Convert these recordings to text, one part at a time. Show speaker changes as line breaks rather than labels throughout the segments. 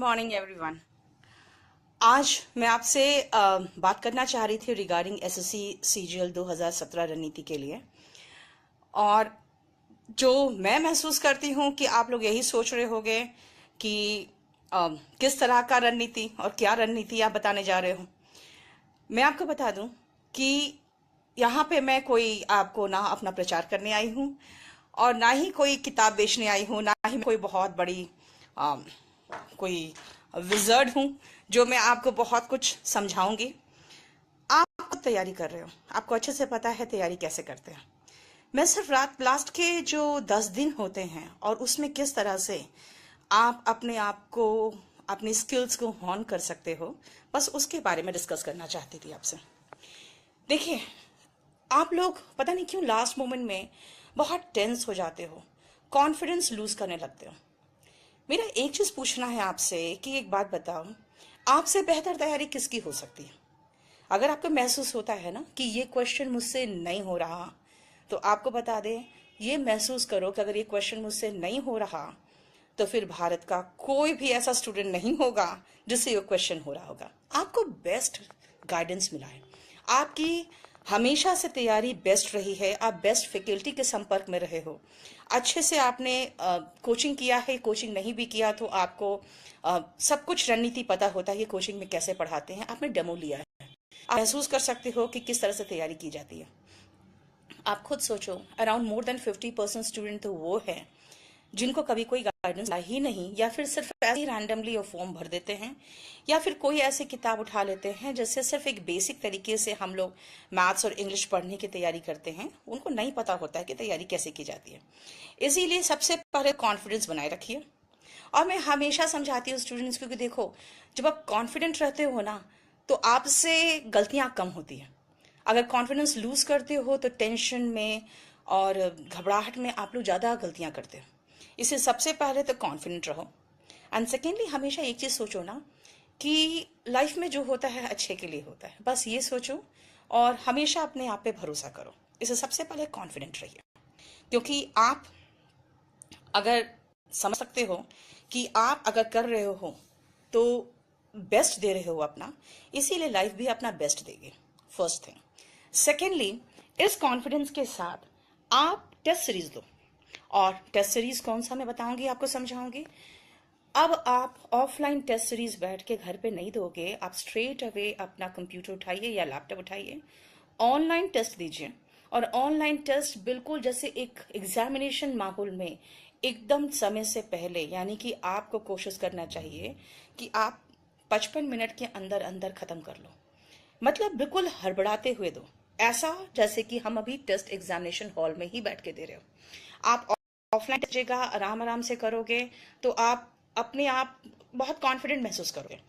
Morning everyone. आज मैं आपसे बात करना चाह रही थी रिगार्डिंग एसएससी सीजीएल 2017 रणनीति के लिए। और जो मैं महसूस करती हूँ कि आप लोग यही सोच रहे होंगे कि किस तरह का रणनीति और क्या रणनीति आप बताने जा रहे हो। मैं आपको बता दूं कि यहाँ पे मैं कोई आपको ना अपना प्रचार करने आई हूँ और ना ही कोई किताब बेचने आई हूँ, ना ही कोई बहुत बड़ी कोई विजर्ड हूं जो मैं आपको बहुत कुछ समझाऊंगी। आप तैयारी कर रहे हो, आपको अच्छे से पता है तैयारी कैसे करते हैं। मैं सिर्फ रात लास्ट के जो 10 दिन होते हैं और उसमें किस तरह से आप अपने आप को, अपनी स्किल्स को हॉर्न कर सकते हो, बस उसके बारे में डिस्कस करना चाहती थी आपसे। देखिए, आप लोग पता नहीं क्यों लास्ट मोमेंट में बहुत टेंस हो जाते हो, कॉन्फिडेंस लूज करने लगते हो। मेरा एक चीज पूछना है आपसे कि एक बात बताओ, आपसे बेहतर तैयारी किसकी हो सकती है? अगर आपको महसूस होता है ना कि ये क्वेश्चन मुझसे नहीं हो रहा, तो आपको बता दें, ये महसूस करो कि अगर ये क्वेश्चन मुझसे नहीं हो रहा तो फिर भारत का कोई भी ऐसा स्टूडेंट नहीं होगा जिससे ये क्वेश्चन हो रहा होगा। आपको बेस्ट गाइडेंस मिला है, आपकी हमेशा से तैयारी बेस्ट रही है, आप बेस्ट फैकल्टी के संपर्क में रहे हो, अच्छे से आपने कोचिंग किया है, कोचिंग नहीं भी किया तो आपको सब कुछ रणनीति पता होता है कि कोचिंग में कैसे पढ़ाते हैं, आपने डेमो लिया है, आप महसूस कर सकते हो कि किस तरह से तैयारी की जाती है। आप खुद सोचो, अराउंड मोर देन 50% स्टूडेंट तो वो है जिनको कभी कोई गाइडेंस ही नहीं, या फिर सिर्फ ऐसे ही रैंडमली वो फॉर्म भर देते हैं, या फिर कोई ऐसी किताब उठा लेते हैं जिससे सिर्फ एक बेसिक तरीके से हम लोग मैथ्स और इंग्लिश पढ़ने की तैयारी करते हैं। उनको नहीं पता होता है कि तैयारी कैसे की जाती है। इसीलिए सबसे पहले कॉन्फिडेंस बनाए रखिए। और मैं हमेशा समझाती हूँ स्टूडेंट्स को कि देखो, जब आप कॉन्फिडेंट रहते हो ना तो आपसे गलतियां कम होती हैं। अगर कॉन्फिडेंस लूज करते हो तो टेंशन में और घबराहट में आप लोग ज़्यादा गलतियां करते हो। इससे सबसे पहले तो कॉन्फिडेंट रहो। एंड सेकेंडली, हमेशा एक चीज़ सोचो ना कि लाइफ में जो होता है अच्छे के लिए होता है, बस ये सोचो और हमेशा अपने आप पे भरोसा करो। इससे सबसे पहले कॉन्फिडेंट रहिए, क्योंकि आप अगर समझ सकते हो कि आप अगर कर रहे हो तो बेस्ट दे रहे हो अपना, इसीलिए लाइफ भी अपना बेस्ट देगी। First thing. सेकेंडली, इस कॉन्फिडेंस के साथ आप टेस्ट सीरीज दो। और टेस्ट सीरीज कौन सा मैं बताऊंगी, आपको समझाऊंगी। अब आप ऑफलाइन टेस्ट सीरीज बैठ के घर पे नहीं दोगे, आप स्ट्रेट अवे अपना कंप्यूटर उठाइए या लैपटॉप उठाइए, ऑनलाइन टेस्ट दीजिए। और ऑनलाइन टेस्ट बिल्कुल जैसे एक एग्जामिनेशन माहौल में, एकदम समय से पहले, यानी कि आपको कोशिश करना चाहिए कि आप 55 मिनट के अंदर अंदर खत्म कर लो। मतलब बिल्कुल हड़बड़ाते हुए दो, ऐसा जैसे कि हम अभी टेस्ट एग्जामिनेशन हॉल में ही बैठ के दे रहे हो। आप ऑफलाइन टेस्ट आराम आराम से करोगे तो आप अपने आप बहुत कॉन्फिडेंट महसूस करोगे।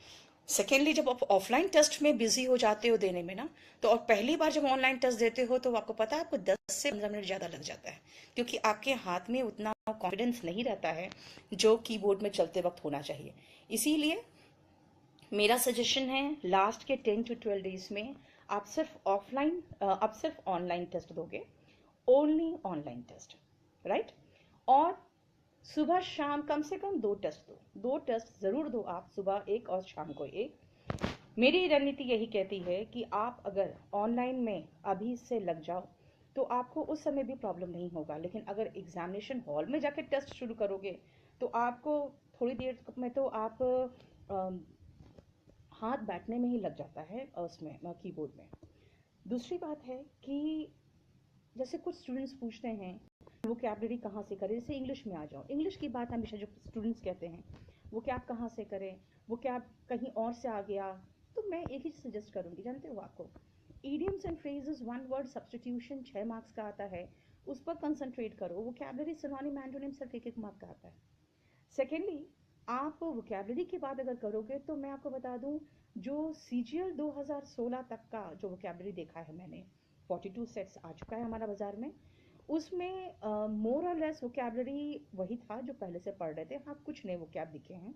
सेकेंडली, जब आप ऑफलाइन टेस्ट में बिजी हो जाते हो देने में ना, तो और पहली बार जब ऑनलाइन टेस्ट देते हो तो आपको पता है आपको 10 से 15 मिनट ज्यादा लग जाता है, क्योंकि आपके हाथ में उतना कॉन्फिडेंस नहीं रहता है जो कीबोर्ड में चलते वक्त होना चाहिए। इसीलिए मेरा सजेशन है, लास्ट के 10 to 12 डेज में आप सिर्फ आप सिर्फ ऑनलाइन टेस्ट दोगे, ओनली ऑनलाइन टेस्ट, राइट। और सुबह शाम कम से कम 2 टेस्ट दो, 2 टेस्ट जरूर दो आप, सुबह एक और शाम को एक। मेरी रणनीति यही कहती है कि आप अगर ऑनलाइन में अभी से लग जाओ तो आपको उस समय भी प्रॉब्लम नहीं होगा, लेकिन अगर एग्जामिनेशन हॉल में जाकर टेस्ट शुरू करोगे तो आपको थोड़ी देर में तो आप हाथ बैठने में ही लग जाता है उसमें कीबोर्ड में। दूसरी बात है कि जैसे कुछ स्टूडेंट्स पूछते हैं वोकैबलरी कहाँ से करें, जैसे इंग्लिश में आ जाओ, इंग्लिश की बात हमेशा जो स्टूडेंट्स कहते हैं वो क्या आप कहाँ से करें, वो क्या आप कहीं और से आ गया, तो मैं एक ही सजेस्ट करूंगी, जानते हो आपको, idioms and phrases, one word substitution 6 marks का आता है, उस पर कंसंट्रेट करो। वोकैबलरी, सिनोनिम, एंटोनिम सिर्फ 1-1 मार्क का आता है। सेकेंडली, आप वोकैबलरी की बात अगर करोगे तो मैं आपको बता दूं, जो सीजीएल 2016 तक का जो वोकैबलरी देखा है मैंने, 42 सेट्स आ चुका है हमारा बाजार में, उसमें मोर और लेस वोकैबलरी वही था जो पहले से पढ़ रहे थे। हाँ, कुछ नए वोकैब दिखे हैं,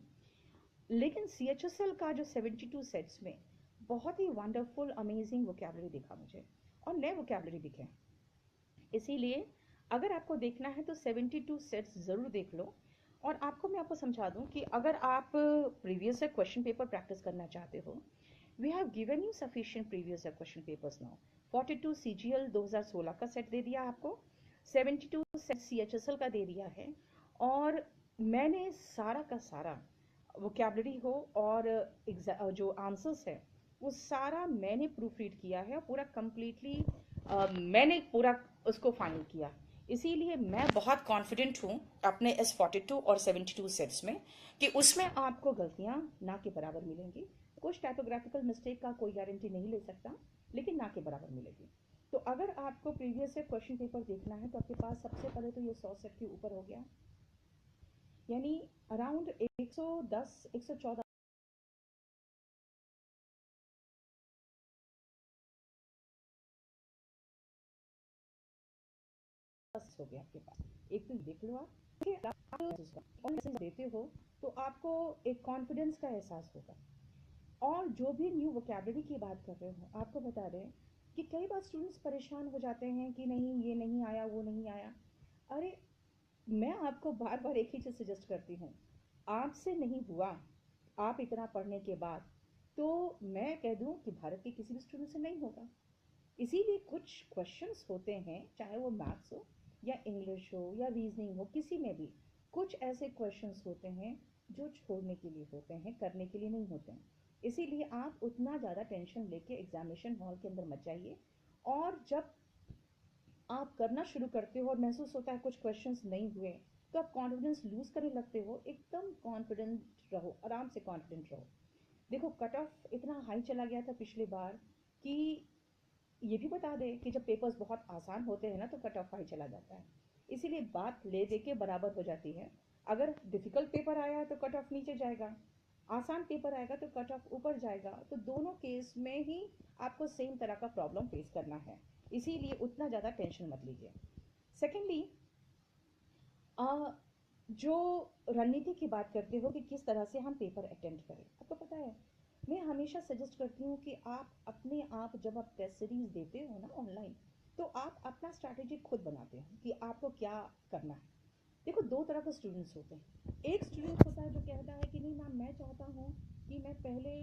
लेकिन सीएचएसएल का जो 72 सेट्स में बहुत ही वंडरफुल अमेजिंग वोकैबलरी दिखा मुझे, और नए वोकैबलरी दिखे। इसीलिए अगर आपको देखना है तो 72 सेट्स ज़रूर देख लो।
और आपको समझा दूं कि अगर आप previous year question paper practice करना चाहते हो, we have given you sufficient previous year question papers now. 42 CGL 2016 का सेट दे दिया आपको, 72 सेट सीएचएसएल का दे दिया है, और मैंने सारा का सारा वोकेबलरी हो और जो आंसर्स है वो सारा मैंने प्रूफ रीड किया है, और पूरा कंप्लीटली मैंने पूरा उसको फाइनल किया। इसीलिए मैं बहुत कॉन्फिडेंट हूँ अपने इस 42 और 72 सेट्स में कि उसमें आपको गलतियां ना के बराबर मिलेंगी। कुछ टाइपोग्राफिकल मिस्टेक का कोई गारंटी नहीं ले सकता, लेकिन ना के बराबर मिलेगी। तो अगर आपको प्रीवियस से क्वेश्चन पेपर देखना है तो आपके पास सबसे पहले तो ये 100 सेट के ऊपर हो गया, यानी अराउंड 110 114 हो गया आपके पास। एक तो देख लो आप देते हो तो आपको एक कॉन्फिडेंस का एहसास होगा। और जो भी न्यू वोकेबलरी की बात कर रहे हो, आपको बता दें कि कई बार स्टूडेंट्स परेशान हो जाते हैं कि नहीं ये नहीं आया, वो नहीं आया। अरे मैं आपको बार बार एक ही चीज़ सजेस्ट करती हूँ, आपसे नहीं हुआ आप इतना पढ़ने के बाद, तो मैं कह दूँ कि भारत के किसी भी स्टूडेंट से नहीं होगा। इसीलिए कुछ क्वेश्चंस होते हैं, चाहे वो मैथ्स हो या इंग्लिश हो या रीजनिंग हो, किसी में भी कुछ ऐसे क्वेश्चंस होते हैं जो छोड़ने के लिए होते हैं, करने के लिए नहीं होते हैं। इसीलिए आप उतना ज़्यादा टेंशन लेके एग्जामिनेशन हॉल के अंदर मत जाइए। और जब आप करना शुरू करते हो और महसूस होता है कुछ क्वेश्चंस नहीं हुए, तो आप कॉन्फिडेंस लूज करने लगते हो, एकदम कॉन्फिडेंट रहो, आराम से कॉन्फिडेंट रहो। देखो कट ऑफ इतना हाई चला गया था पिछली बार कि ये भी बता दें कि जब पेपर्स बहुत आसान होते हैं ना तो कट ऑफ हाई चला जाता है। इसीलिए बात ले दे के बराबर हो जाती है। अगर डिफिकल्ट पेपर आया तो कट ऑफ नीचे जाएगा, आसान पेपर आएगा तो कट ऑफ ऊपर जाएगा। तो दोनों केस में ही आपको सेम तरह का प्रॉब्लम फेस करना है, इसीलिए उतना ज़्यादा टेंशन मत लीजिए। सेकेंडली, जो रणनीति की बात करते हो कि किस तरह से हम पेपर अटेंड करें, आपको पता है मैं हमेशा सजेस्ट करती हूँ कि आप अपने आप जब आप टेस्ट सीरीज देते हो ना ऑनलाइन, तो आप अपना स्ट्रैटेजी खुद बनाते हो कि आपको क्या करना है। देखो दो तरह के स्टूडेंट्स होते हैं। एक स्टूडेंट होता है जो कहता है कि नहीं मैम मैं चाहता हूँ कि मैं पहले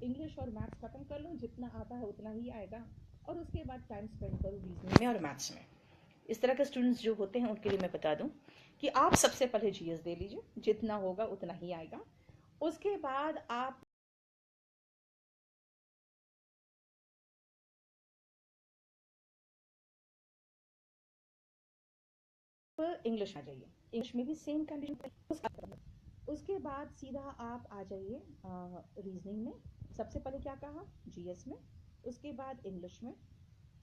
इंग्लिश और मैथ्स खत्म कर लूँ, जितना आता है उतना ही आएगा, और उसके बाद टाइम स्पेंड करूँ रीजनिंग में और मैथ्स में। इस तरह के स्टूडेंट्स जो होते हैं उनके लिए मैं बता दूं कि आप सबसे पहले जीएस दे लीजिए, जितना होगा उतना ही आएगा। उसके बाद आप इंग्लिश आ जाइए, इंग्लिश में भी सेम कंडीशन। उसके बाद सीधा आप आ जाइए रीजनिंग में। सबसे पहले क्या कहा, जीएस में, उसके बाद इंग्लिश में।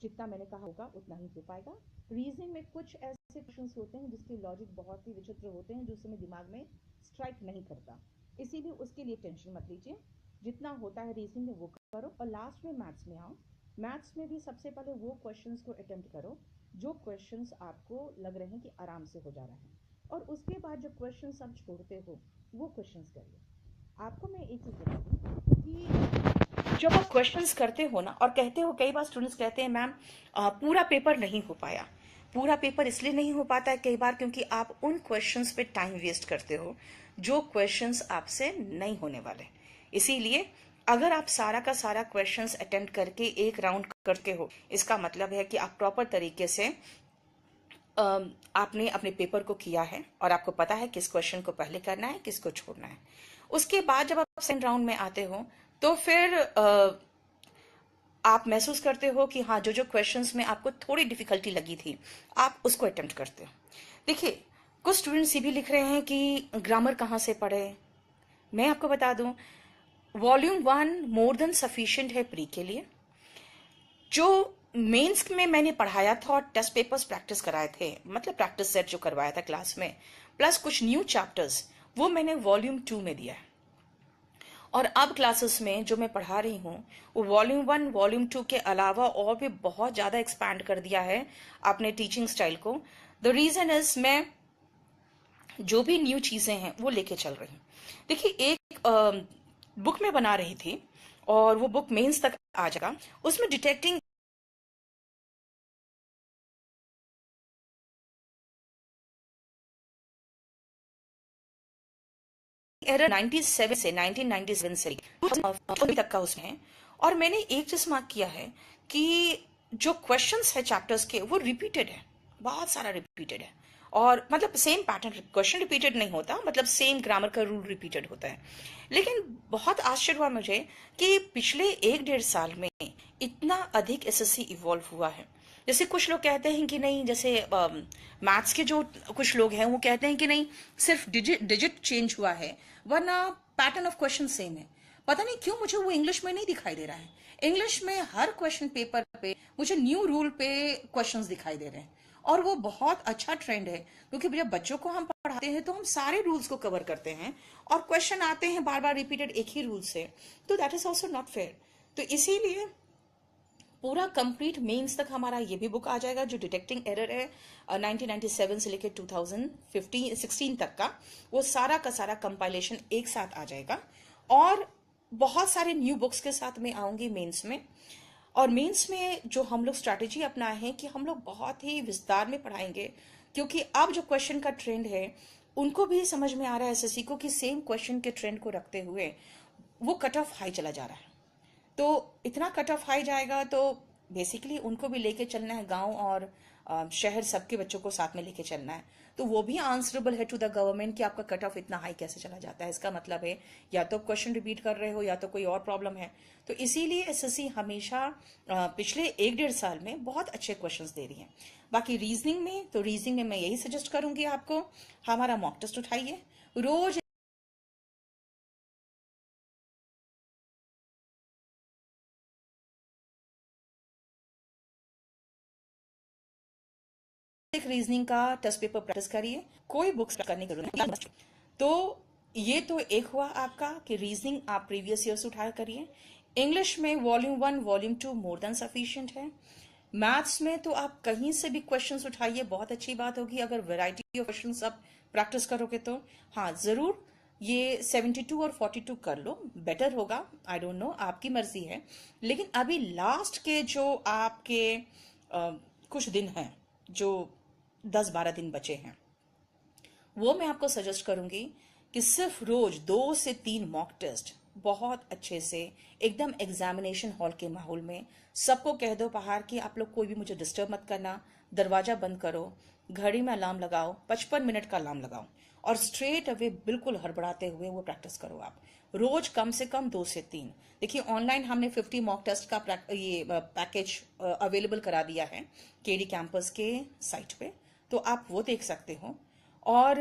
जितना मैंने कहा होगा उतना ही हो पाएगा। रीजनिंग में कुछ ऐसे क्वेश्चंस होते हैं जिसके लॉजिक बहुत ही विचित्र होते हैं, जो समय दिमाग में स्ट्राइक नहीं करता, इसीलिए उसके लिए टेंशन मत लीजिए। जितना होता है रीजनिंग में वो करो, और लास्ट में मैथ्स में आओ। मैथ्स में भी सबसे पहले वो क्वेश्चंस को अटेम्प्ट करो जो क्वेश्चंस आपको लग रहे हैं कि आराम से हो जा रहा है, और उसके बाद जो क्वेश्चंस आप छोड़ते हो वो क्वेश्चंस करिए। आपको मैं एक चीज़ बता दूँ कि
जब आप क्वेश्चंस करते हो ना और कहते हो, कई बार स्टूडेंट्स कहते हैं मैम पूरा पेपर नहीं हो पाया। पूरा पेपर इसलिए नहीं हो पाता है कई बार क्योंकि आप उन क्वेश्चंस पे टाइम वेस्ट करते हो जो क्वेश्चंस आपसे नहीं होने वाले। इसीलिए अगर आप सारा का सारा क्वेश्चंस अटेम्प्ट करके एक राउंड करते हो, इसका मतलब है कि आप प्रॉपर तरीके से आपने अपने पेपर को किया है और आपको पता है किस क्वेश्चन को पहले करना है, किसको छोड़ना है। उसके बाद जब आप सेकंड राउंड में आते हो तो फिर आप महसूस करते हो कि हाँ, जो जो क्वेश्चंस में आपको थोड़ी डिफिकल्टी लगी थी आप उसको अटेम्प्ट करते हो। देखिए कुछ स्टूडेंट्स ये भी लिख रहे हैं कि ग्रामर कहाँ से पढ़े। मैं आपको बता दूं, वॉल्यूम 1 मोर देन सफिशिएंट है प्री के लिए। जो मेंस में मैंने पढ़ाया था और टेस्ट पेपर्स प्रैक्टिस कराए थे, मतलब प्रैक्टिस सेट जो करवाया था क्लास में, प्लस कुछ न्यू चैप्टर्स, वो मैंने वॉल्यूम 2 में दिया है। और अब क्लासेस में जो मैं पढ़ा रही हूँ वो वॉल्यूम 1 वॉल्यूम 2 के अलावा और भी बहुत ज़्यादा एक्सपैंड कर दिया है अपने टीचिंग स्टाइल को। द रीज़न इज मैं जो भी न्यू चीज़ें हैं वो लेके चल रही हूँ। देखिए एक बुक में बना रही थी और वो बुक मेंस तक आ जाएगा, उसमें डिटेक्टिंग एरर 97 से 1997 से अभी तक का उसमें है। और मैंने एक चीज मार्क किया है कि जो क्वेश्चंस है चैप्टर्स के वो रिपीटेड है, बहुत सारा रिपीटेड है। और मतलब सेम पैटर्न, क्वेश्चन रिपीटेड नहीं होता, मतलब सेम ग्रामर का रूल रिपीटेड होता है। लेकिन बहुत आश्चर्य हुआ मुझे कि पिछले 1-1.5 साल में इतना अधिक एसएससी इवॉल्व हुआ है। जैसे कुछ लोग कहते हैं कि नहीं, जैसे मैथ्स के जो कुछ लोग हैं वो कहते हैं कि नहीं, सिर्फ डिजिट डिजिट चेंज हुआ है, वरना पैटर्न ऑफ क्वेश्चन सेम है। पता नहीं क्यों मुझे वो इंग्लिश में नहीं दिखाई दे रहा है। इंग्लिश में हर क्वेश्चन पेपर पे मुझे न्यू रूल पे क्वेश्चंस दिखाई दे रहे हैं। और वो बहुत अच्छा ट्रेंड है, क्योंकि जब बच्चों को हम पढ़ाते हैं तो हम सारे रूल्स को कवर करते हैं, और क्वेश्चन आते हैं बार बार रिपीटेड एक ही रूल से, तो that is also not fair. तो इसीलिए पूरा कंप्लीट मेंस तक हमारा ये भी बुक आ जाएगा जो डिटेक्टिंग एरर है 1997 से लेकर 2015-16 तक का, वो सारा का सारा कंपाइलेशन एक साथ आ जाएगा। और बहुत सारे न्यू बुक्स के साथ में आऊंगी मेंस में। और मेंस में जो हम लोग स्ट्रैटेजी अपनाए हैं कि हम लोग बहुत ही विस्तार में पढ़ाएंगे, क्योंकि अब जो क्वेश्चन का ट्रेंड है उनको भी समझ में आ रहा है एसएससी को कि सेम क्वेश्चन के ट्रेंड को रखते हुए वो कट ऑफ हाई चला जा रहा है। तो इतना कट ऑफ हाई जाएगा तो बेसिकली उनको भी लेके चलना है, गांव और शहर सबके बच्चों को साथ में लेके चलना है। तो वो भी आंसरेबल है टू द गवर्नमेंट कि आपका कट ऑफ इतना हाई कैसे चला जाता है। इसका मतलब है या तो क्वेश्चन रिपीट कर रहे हो या तो कोई और प्रॉब्लम है। तो इसीलिए एसएससी हमेशा पिछले 1-1.5 साल में बहुत अच्छे क्वेश्चंस दे रही है। बाकी रीजनिंग में, तो रीजनिंग में मैं यही सजेस्ट करूंगी आपको, हमारा मॉक टेस्ट उठाइए रोज। एक रीजनिंग का टेस्ट पेपर प्रैक्टिस करिए, कोई बुक्स करने की जरूरत नहीं। तो ये तो एक हुआ आपका कि रीजनिंग आप प्रीवियस ईयर से उठा करिए। इंग्लिश में volume 1 volume 2 more than sufficient है। मैथ्स में तो आप कहीं से भी क्वेश्चंस उठाइए, बहुत अच्छी बात होगी अगर वैरायटी ऑफ क्वेश्चंस आप प्रैक्टिस करोगे तो। हाँ जरूर ये 72 और 42 कर लो, बेटर होगा। आई डोंट नो, आपकी मर्जी है। लेकिन अभी लास्ट के जो आपके कुछ दिन हैं, जो 10-12 दिन बचे हैं, वो मैं आपको सजेस्ट करूंगी कि सिर्फ रोज 2 से 3 मॉक टेस्ट बहुत अच्छे से एकदम एग्जामिनेशन हॉल के माहौल में सबको कह दो बाहर कि आप लोग कोई भी मुझे डिस्टर्ब मत करना, दरवाजा बंद करो, घड़ी में अलार्म लगाओ, 55 मिनट का अलार्म लगाओ, और स्ट्रेट अवे बिल्कुल हड़बड़ाते हुए वो प्रैक्टिस करो आप रोज कम से कम 2 से 3। देखिए ऑनलाइन हमने 50 मॉक टेस्ट का ये पैकेज अवेलेबल करा दिया है केडी कैंपस के साइट पे, तो आप वो देख सकते हो। और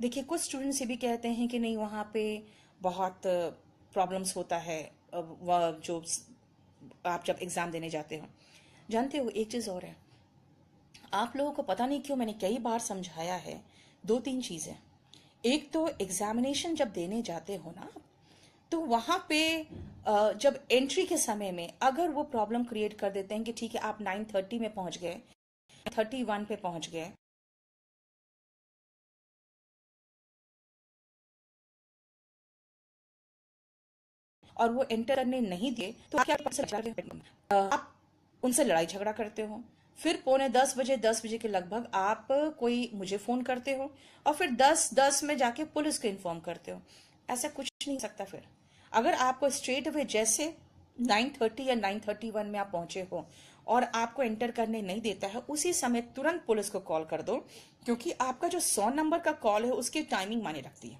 देखिए कुछ स्टूडेंट्स ये भी कहते हैं कि नहीं वहाँ पे बहुत प्रॉब्लम्स होता है, जो आप जब एग्जाम देने जाते हो। जानते हो एक चीज और है, आप लोगों को पता नहीं क्यों मैंने कई बार समझाया है, 2-3 चीजें। एक तो एग्जामिनेशन जब देने जाते हो ना, तो वहां पे जब एंट्री के समय में अगर वो प्रॉब्लम क्रिएट कर देते हैं कि ठीक है आप 9:30 में पहुंच गए, 31 पे पहुंच गए, और वो एंटर करने नहीं दिए, तो आप उनसे लड़ाई झगड़ा करते हो। फिर 9:45 10 बजे के लगभग आप कोई मुझे फोन करते हो, और फिर 10:10 में जाके पुलिस को इन्फॉर्म करते हो। ऐसा कुछ नहीं हो सकता। फिर अगर आपको स्ट्रेट अवे जैसे 9:30 या 9:31 में आप पहुंचे हो और आपको एंटर करने नहीं देता है, उसी समय तुरंत पुलिस को कॉल कर दो, क्योंकि आपका जो 100 नंबर का कॉल है उसकी टाइमिंग माने रखती है।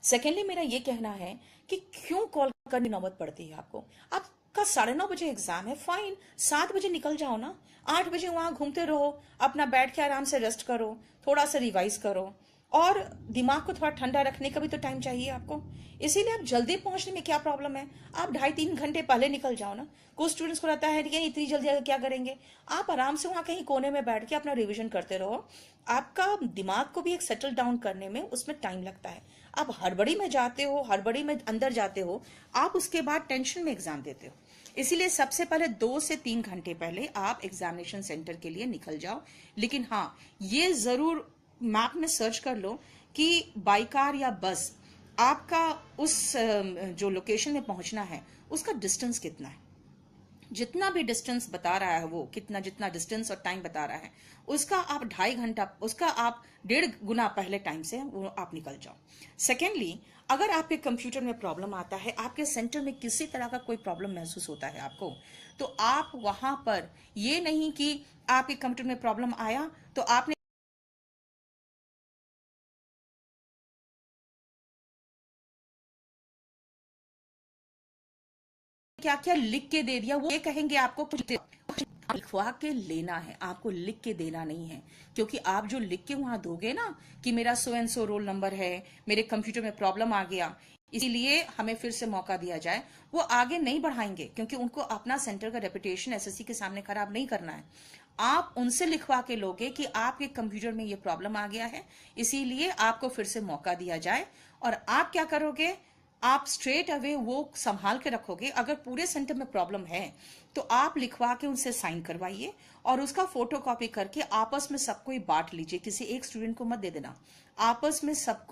सेकेंडली मेरा ये कहना है कि क्यों कॉल करने नौबत पड़ती है आपको। आपका 9:30 बजे एग्जाम है, फाइन, 7 बजे निकल जाओ ना, 8 बजे वहां घूमते रहो, अपना बैठ के आराम से रेस्ट करो, थोड़ा सा रिवाइज करो, और दिमाग को थोड़ा ठंडा रखने का भी तो टाइम चाहिए आपको। इसीलिए आप जल्दी पहुंचने में क्या प्रॉब्लम है, आप 2.5-3 घंटे पहले निकल जाओ ना। कुछ स्टूडेंट्स को रहता है कि इतनी जल्दी क्या करेंगे, आप आराम से वहां कहीं कोने में बैठ के अपना रिवीजन करते रहो। आपका दिमाग को भी एक सेटल डाउन करने में उसमें टाइम लगता है। आप हड़बड़ी में जाते हो, हड़बड़ी में अंदर जाते हो, आप उसके बाद टेंशन में एग्जाम देते हो। इसीलिए सबसे पहले 2 से 3 घंटे पहले आप एग्जामिनेशन सेंटर के लिए निकल जाओ। लेकिन हाँ, ये जरूर मैप में सर्च कर लो कि बाई कार या बस आपका उस जो लोकेशन में पहुंचना है उसका डिस्टेंस कितना है। जितना भी डिस्टेंस बता रहा है, वो कितना जितना डिस्टेंस और टाइम बता रहा है, उसका आप 2.5 घंटा, उसका आप 1.5 गुना पहले टाइम से वो आप निकल जाओ। सेकेंडली, अगर आपके कंप्यूटर में प्रॉब्लम आता है, आपके सेंटर में किसी तरह का कोई प्रॉब्लम महसूस होता है आपको, तो आप वहां पर ये नहीं कि आपके कंप्यूटर में प्रॉब्लम आया तो आपने क्या क्या लिख के दे दिया, वो ये कहेंगे आपको कुछ लिखवा के लेना है, आपको लिख के देना नहीं है। क्योंकि आप जो लिख के वहां दोगे ना कि मेरा so and so roll number है, मेरे कंप्यूटर में प्रॉब्लम आ गया, इसीलिए हमें फिर से मौका दिया जाए, वो आगे नहीं बढ़ाएंगे, क्योंकि उनको अपना सेंटर का रेपुटेशन एसएससी के सामने खराब नहीं करना है। आप उनसे लिखवा के लोगे कि आपके कंप्यूटर में ये प्रॉब्लम आ गया है, इसीलिए आपको फिर से मौका दिया जाए। और आप क्या करोगे, आप स्ट्रेट अवे वो संभाल के रखोगे। अगर पूरे सेंटर में प्रॉब्लम है तो आप लिखवा के उनसे साइन करवाइए और उसका फोटो कॉपी करके आपस में सबको ही बांट लीजिए, किसी एक स्टूडेंट को मत दे देना, आपस में सबको